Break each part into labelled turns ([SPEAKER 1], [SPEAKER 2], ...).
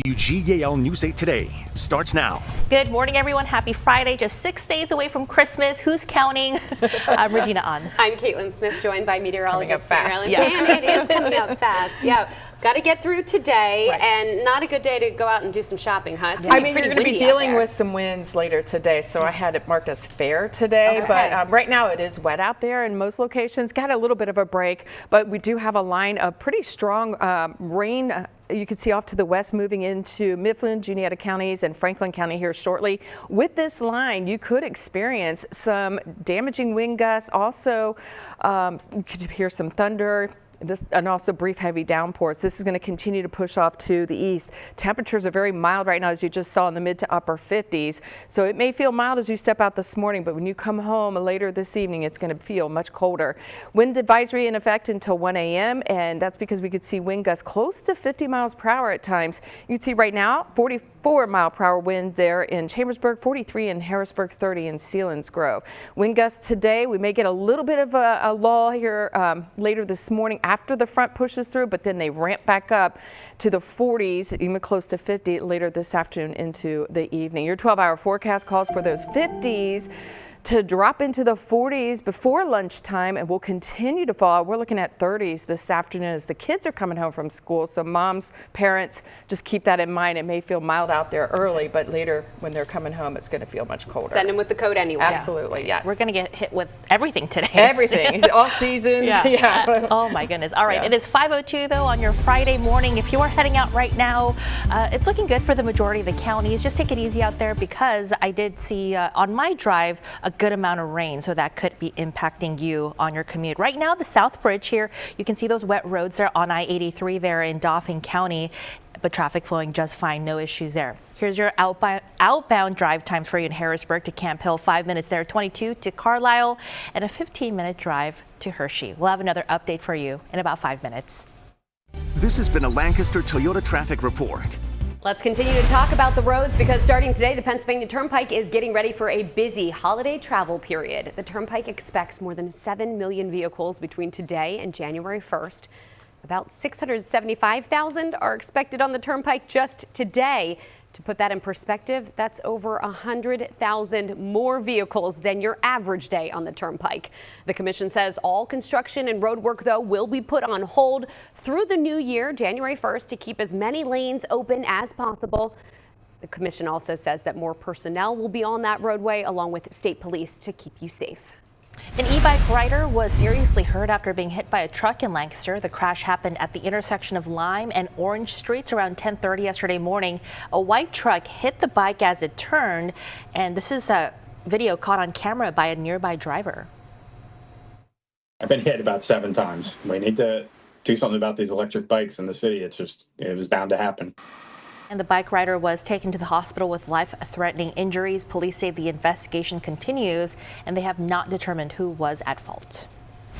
[SPEAKER 1] WGAL News 8 Today starts now.
[SPEAKER 2] Good morning, everyone. Happy Friday. Just 6 days away from Christmas. Who's counting? I'm Regina Ahn.
[SPEAKER 3] I'm Caitlin Smith, joined by meteorologist Marilyn.
[SPEAKER 2] Yeah.
[SPEAKER 3] And it is coming up fast. Yeah, got to get through today,
[SPEAKER 4] Right.
[SPEAKER 3] and not a good day to go out and do some shopping, huh?
[SPEAKER 4] I mean, you're going to be dealing with some winds later today, so I had it marked as fair today.
[SPEAKER 3] Okay.
[SPEAKER 4] But right now it is wet out there in most locations. Got a little bit of a break, but we do have a line of pretty strong rain. You can see off to the west moving into Mifflin, Juniata counties, and Franklin County here shortly. With this line, you could experience some damaging wind gusts. Also, you could hear some thunder. And also brief heavy downpours. This is going to continue to push off to the east. Temperatures are very mild right now, as you just saw, in the mid to upper 50s. So it may feel mild as you step out this morning, but when you come home later this evening, it's going to feel much colder. Wind advisory in effect until 1 a.m. and that's because we could see wind gusts close to 50 miles per hour at times. You can see right now 44 mile per hour wind there in Chambersburg, 43 in Harrisburg, 30 in Selinsgrove. Wind gusts today, we may get a little bit of a lull here later this morning after the front pushes through, but then they ramp back up to the 40s, even close to 50 later this afternoon into the evening. Your 12-hour forecast calls for those 50s to drop into the 40s before lunchtime and will continue to fall. We're looking at 30s this afternoon as the kids are coming home from school. So moms, parents, just keep that in mind. It may feel mild out there early, but later when they're coming home, it's going to feel much colder.
[SPEAKER 3] Send them with the coat anyway.
[SPEAKER 4] Absolutely, yes.
[SPEAKER 2] We're going to get hit with everything today.
[SPEAKER 4] Everything, all seasons. Yeah.
[SPEAKER 2] Oh my goodness. All right.
[SPEAKER 4] Yeah.
[SPEAKER 2] It is 5:02 though on your Friday morning. If you are heading out right now, it's looking good for the majority of the counties. Just take it easy out there because I did see on my drive a good amount of rain, so that could be impacting you on your commute. Right now, the South Bridge here, you can see those wet roads there on I-83 there in Dauphin County, but traffic flowing just fine, no issues there. Here's your outbound drive times for you in Harrisburg to Camp Hill, 5 minutes there, 22 to Carlisle, and a 15-minute drive to Hershey. We'll have another update for you in about 5 minutes.
[SPEAKER 1] This has been a Lancaster Toyota traffic report.
[SPEAKER 3] Let's continue to talk about the roads because starting today, the Pennsylvania Turnpike is getting ready for a busy holiday travel period. The Turnpike expects more than 7 million vehicles between today and January 1st. About 675,000 are expected on the Turnpike just today. To put that in perspective, that's over 100,000 more vehicles than your average day on the Turnpike. The commission says all construction and road work, though, will be put on hold through the new year, January 1st, to keep as many lanes open as possible. The commission also says that more personnel will be on that roadway, along with state police, to keep you safe.
[SPEAKER 2] An e-bike rider was seriously hurt after being hit by a truck in Lancaster. The crash happened at the intersection of Lime and Orange Streets around 10:30 yesterday morning. A white truck hit the bike as it turned, and this is a video caught on camera by a nearby driver.
[SPEAKER 5] I've been hit about 7 times. We need to do something about these electric bikes in the city. It was bound to happen.
[SPEAKER 2] And the bike rider was taken to the hospital with life-threatening injuries. Police say the investigation continues and they have not determined who was at fault.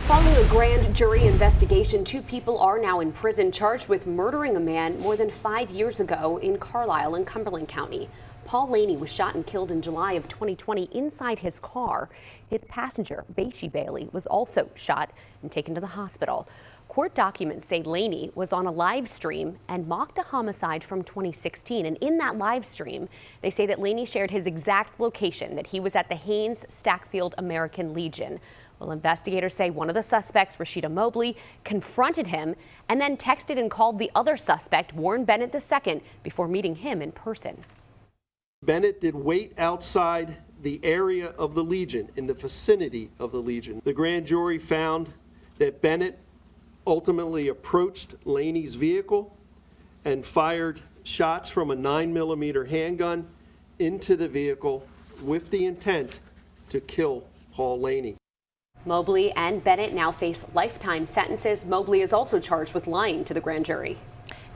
[SPEAKER 3] Following a grand jury investigation, 2 people are now in prison charged with murdering a man more than 5 years ago in Carlisle and Cumberland County. Paul Laney was shot and killed in July of 2020 inside his car. His passenger, Bashi Bailey, was also shot and taken to the hospital. Court documents say Laney was on a live stream and mocked a homicide from 2016. And in that live stream, they say that Laney shared his exact location, that he was at the Haynes Stackfield American Legion. Well, investigators say one of the suspects, Rashida Mobley, confronted him and then texted and called the other suspect, Warren Bennett II, before meeting him in person.
[SPEAKER 6] Bennett did wait outside the area of the Legion, in the vicinity of the Legion. The grand jury found that Bennett ultimately approached Laney's vehicle and fired shots from a 9mm handgun into the vehicle with the intent to kill Paul Laney.
[SPEAKER 3] Mobley and Bennett now face lifetime sentences. Mobley is also charged with lying to the grand jury.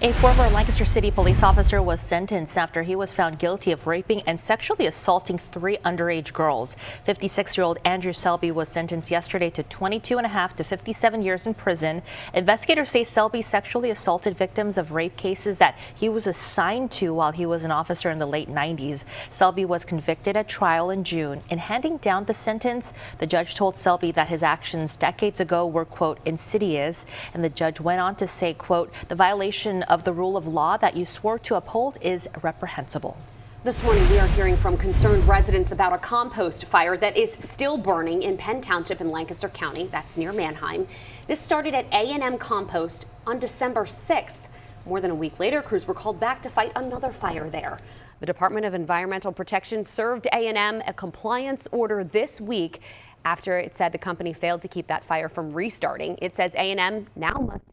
[SPEAKER 2] A former Lancaster City police officer was sentenced after he was found guilty of raping and sexually assaulting 3 underage girls. 56-year-old Andrew Selby was sentenced yesterday to 22.5 to 57 years in prison. Investigators say Selby sexually assaulted victims of rape cases that he was assigned to while he was an officer in the late 90s. Selby was convicted at trial in June. In handing down the sentence, the judge told Selby that his actions decades ago were, quote, insidious. And the judge went on to say, quote, the violation of the rule of law that you swore to uphold is reprehensible.
[SPEAKER 3] This morning, we are hearing from concerned residents about a compost fire that is still burning in Penn Township in Lancaster County. That's near Manheim. This started at A&M Compost on December 6th. More than a week later, crews were called back to fight another fire there. The Department of Environmental Protection served A&M a compliance order this week after it said the company failed to keep that fire from restarting. It says A&M now must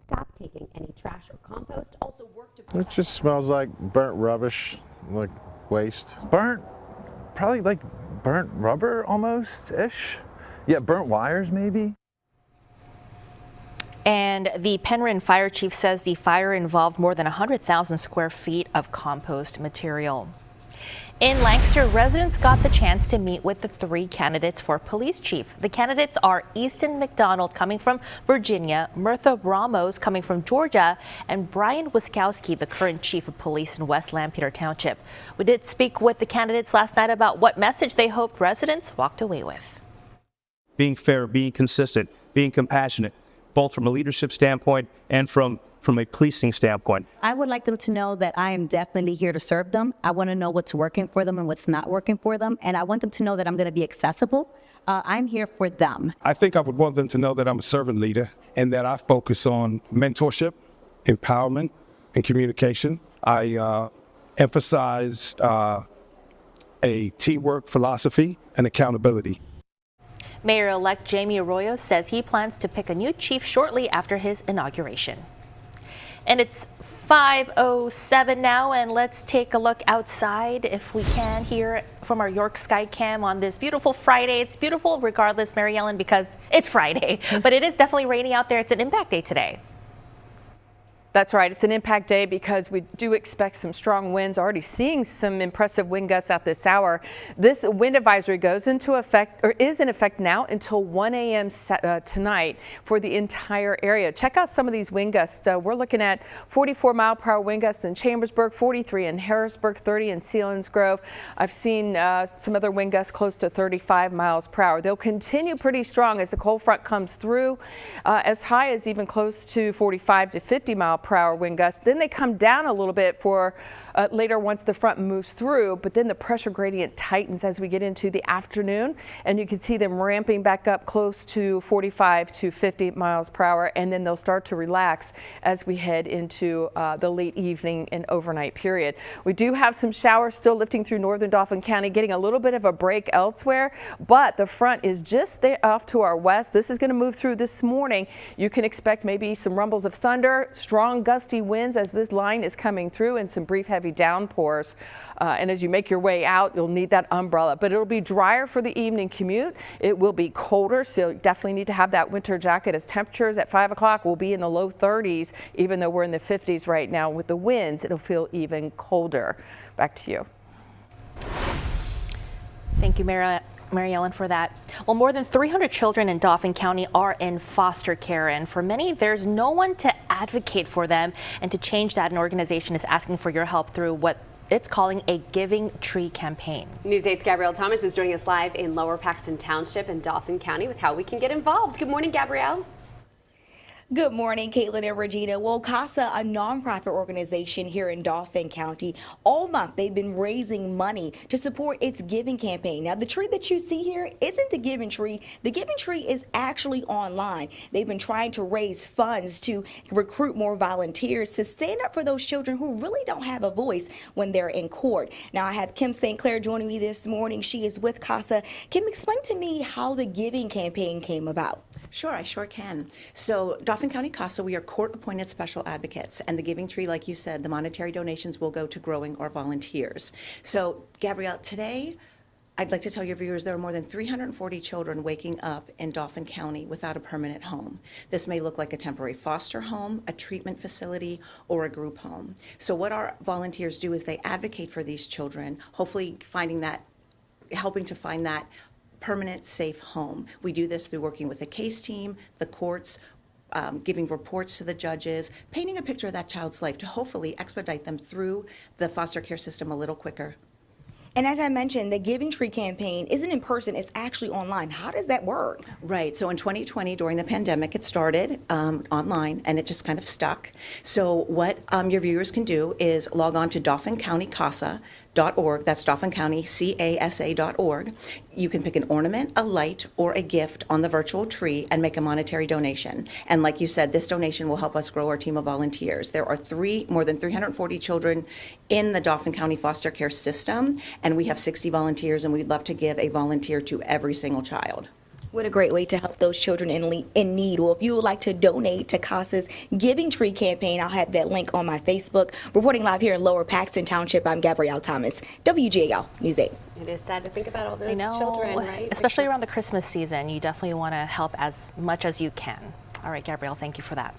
[SPEAKER 3] stop taking any trash or compost. Also work to
[SPEAKER 7] It just smells like burnt rubbish, like waste.
[SPEAKER 8] Probably like burnt rubber almost-ish. Yeah, burnt wires maybe.
[SPEAKER 2] And the Penryn Fire Chief says the fire involved more than 100,000 square feet of compost material. In Lancaster, residents got the chance to meet with the 3 candidates for police chief. The candidates are Easton McDonald coming from Virginia, Mirtha Ramos coming from Georgia, and Brian Wiskowski, the current chief of police in West Lampeter Township. We did speak with the candidates last night about what message they hoped residents walked away with.
[SPEAKER 9] Being fair, being consistent, being compassionate, both from a leadership standpoint and from a policing standpoint.
[SPEAKER 10] I would like them to know that I am definitely here to serve them. I want to know what's working for them and what's not working for them. And I want them to know that I'm going to be accessible. I'm here for them.
[SPEAKER 11] I think I would want them to know that I'm a servant leader and that I focus on mentorship, empowerment, and communication. I emphasize a teamwork philosophy and accountability.
[SPEAKER 2] Mayor-elect Jamie Arroyo says he plans to pick a new chief shortly after his inauguration. And it's 5:07 now, and let's take a look outside if we can here from our York Skycam on this beautiful Friday. It's beautiful regardless, Mary Ellen, because it's Friday, but it is definitely rainy out there. It's an impact day today.
[SPEAKER 4] That's right. It's an impact day because we do expect some strong winds. Already seeing some impressive wind gusts at this hour. This wind advisory goes into effect, or is in effect now until 1 a.m. Tonight for the entire area. Check out some of these wind gusts. We're looking at 44-mile-per-hour wind gusts in Chambersburg, 43 in Harrisburg, 30 in Selinsgrove. I've seen some other wind gusts close to 35 miles per hour. They'll continue pretty strong as the cold front comes through, as high as even close to 45 to 50 mile per hour wind gusts. Then they come down a little bit for later once the front moves through, but then the pressure gradient tightens as we get into the afternoon, and you can see them ramping back up close to 45 to 50 miles per hour, and then they'll start to relax as we head into the late evening and overnight period. We do have some showers still lifting through northern Dauphin County, getting a little bit of a break elsewhere, but the front is just there off to our west. This is going to move through this morning. You can expect maybe some rumbles of thunder, strong gusty winds as this line is coming through, and some brief heavy downpours. And as you make your way out, you'll need that umbrella, but it'll be drier for the evening commute. It will be colder, so you definitely need to have that winter jacket, as temperatures at 5 o'clock will be in the low 30s, even though we're in the 50s right now. With the winds, it'll feel even colder. Back to you.
[SPEAKER 2] Thank you, Mary Ellen, for that. Well, more than 300 children in Dauphin County are in foster care, and for many, there's no one to advocate for them. And to change that, an organization is asking for your help through what it's calling a Giving Tree campaign.
[SPEAKER 3] News 8's Gabrielle Thomas is joining us live in Lower Paxton Township in Dauphin County with how we can get involved. Good morning, Gabrielle.
[SPEAKER 12] Good morning, Caitlin and Regina. Well, CASA, a nonprofit organization here in Dauphin County, all month they've been raising money to support its giving campaign. Now, the tree that you see here isn't the Giving Tree. The Giving Tree is actually online. They've been trying to raise funds to recruit more volunteers to stand up for those children who really don't have a voice when they're in court. Now, I have Kim St. Clair joining me this morning. She is with CASA. Kim, explain to me how the giving campaign came about.
[SPEAKER 13] Sure, I sure can. So Dauphin County CASA, we are court-appointed special advocates, and the Giving Tree, like you said, the monetary donations will go to growing our volunteers. So, Gabrielle, today, I'd like to tell your viewers there are more than 340 children waking up in Dauphin County without a permanent home. This may look like a temporary foster home, a treatment facility, or a group home. So what our volunteers do is they advocate for these children, hopefully helping to find that permanent, safe home. We do this through working with the case team, the courts, giving reports to the judges, painting a picture of that child's life to hopefully expedite them through the foster care system a little quicker.
[SPEAKER 12] And as I mentioned, the Giving Tree campaign isn't in person, it's actually online. How does that work?
[SPEAKER 13] Right. So in 2020, during the pandemic, it started online and it just kind of stuck. So what your viewers can do is log on to DaffinCountyCasa.org. That's DaffinCountyCasa.org. You can pick an ornament, a light, or a gift on the virtual tree and make a monetary donation. And like you said, this donation will help us grow our team of volunteers. There are more than 340 children in the Dauphin County foster care system, and we have 60 volunteers, and we'd love to give a volunteer to every single child.
[SPEAKER 12] What a great way to help those children in need. Well, if you would like to donate to CASA's Giving Tree campaign, I'll have that link on my Facebook. Reporting live here in Lower Paxton Township, I'm Gabrielle Thomas, WGAL News 8.
[SPEAKER 3] It is sad to think about all those children, right?
[SPEAKER 2] Especially around the Christmas season, you definitely want to help as much as you can. All right, Gabrielle, thank you for that.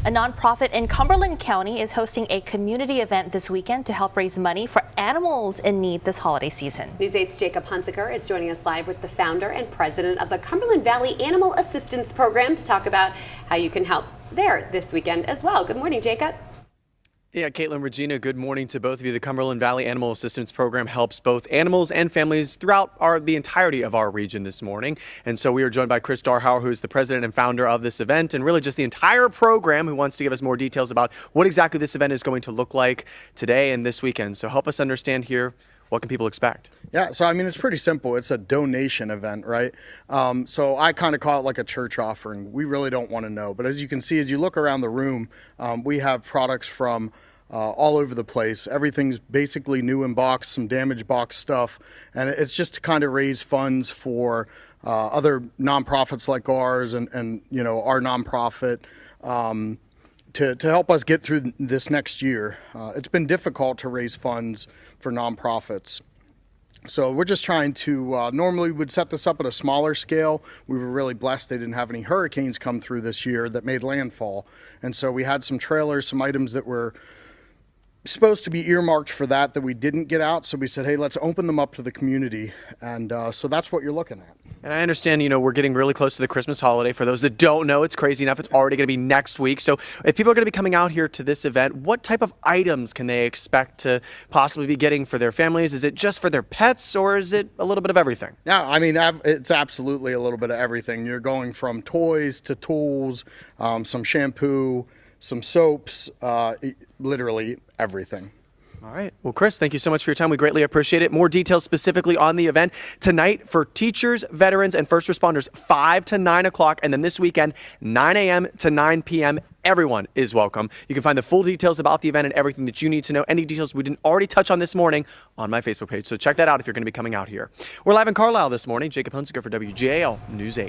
[SPEAKER 2] A nonprofit in Cumberland County is hosting a community event this weekend to help raise money for animals in need this holiday season.
[SPEAKER 3] News 8's Jacob Hunsaker is joining us live with the founder and president of the Cumberland Valley Animal Assistance Program to talk about how you can help there this weekend as well. Good morning, Jacob.
[SPEAKER 14] Yeah, Caitlin, Regina, good morning to both of you. The Cumberland Valley Animal Assistance Program helps both animals and families throughout the entirety of our region this morning. And so we are joined by Chris Darhauer, who is the president and founder of this event, and really just the entire program, who wants to give us more details about what exactly this event is going to look like today and this weekend. So help us understand here, what can people expect?
[SPEAKER 15] Yeah, so I mean, it's pretty simple. It's a donation event, right? So I kind of call it like a church offering. We really don't want to know. But as you can see, as you look around the room, we have products from all over the place. Everything's basically new in box, some damaged box stuff. And it's just to kind of raise funds for other nonprofits like ours and you know, our nonprofit. To help us get through this next year. It's been difficult to raise funds for nonprofits. So we're just trying to, normally we would set this up at a smaller scale. We were really blessed they didn't have any hurricanes come through this year that made landfall. And so we had some trailers, some items that were supposed to be earmarked for that we didn't get out. So we said, hey, let's open them up to the community. And so that's what you're looking at.
[SPEAKER 14] And I understand, you know, we're getting really close to the Christmas holiday. For those that don't know, it's crazy enough. It's already going to be next week. So if people are going to be coming out here to this event, what type of items can they expect to possibly be getting for their families? Is it just for their pets, or is it a little bit of everything?
[SPEAKER 15] Yeah, I mean, it's absolutely a little bit of everything. You're going from toys to tools, some shampoo, some soaps, literally everything.
[SPEAKER 14] All right. Well, Chris, thank you so much for your time. We greatly appreciate it. More details specifically on the event tonight for teachers, veterans, and first responders, 5 to 9 o'clock. And then this weekend, 9 a.m. to 9 p.m. Everyone is welcome. You can find the full details about the event and everything that you need to know, any details we didn't already touch on this morning, on my Facebook page. So check that out if you're going to be coming out here. We're live in Carlisle this morning. Jacob Hunsaker for WGAL News 8.